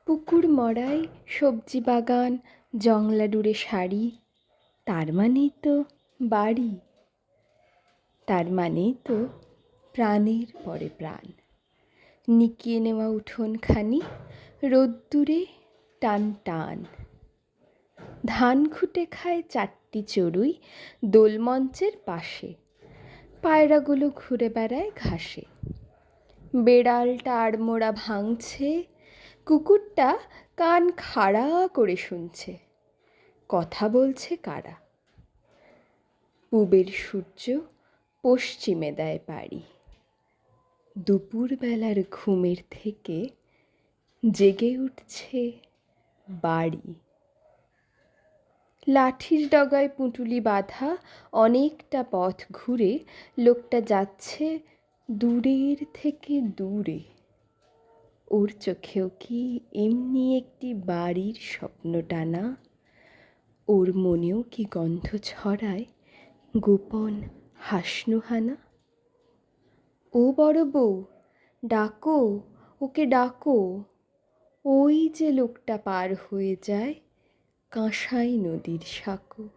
পুকুর মড়াই, সবজি বাগান, জংলা ডুরে শাড়ি, তার মানেই তো বাড়ি, তার মানেই তো প্রাণের পরে প্রাণ। নিকিয়ে নেওয়া উঠোনখানি, রোদ্দুরে টান টান। ধান খুঁটে খায় চারটি চড়ুই দোলমঞ্চের পাশে, পায়রাগুলো ঘুরে বেড়ায় ঘাসে। বেড়ালটা আড়মোড়া ভাঙছে, কুকুরটা কান খাড়া করে শুনছে। কথা বলছে কারা? পূবের সূর্য পশ্চিমে দেয় পাড়ি, দুপুরবেলার ঘুমের থেকে জেগে উঠছে বাড়ি। লাঠির ডগায় পুঁটুলি বাঁধা অনেকটা পথ ঘুরে লোকটা যাচ্ছে দূরের থেকে দূরে। ওর চোখেও কি এমনি একটি বাড়ির স্বপ্ন টানা? ওর মনেও কি গন্ধ ছড়ায় গোপন হাসনুহানা? ও বড় বউ, ডাকো, ওকে ডাকো। ওই যে লোকটা পার হয়ে যায় কাঁসাই নদীর সাঁকো।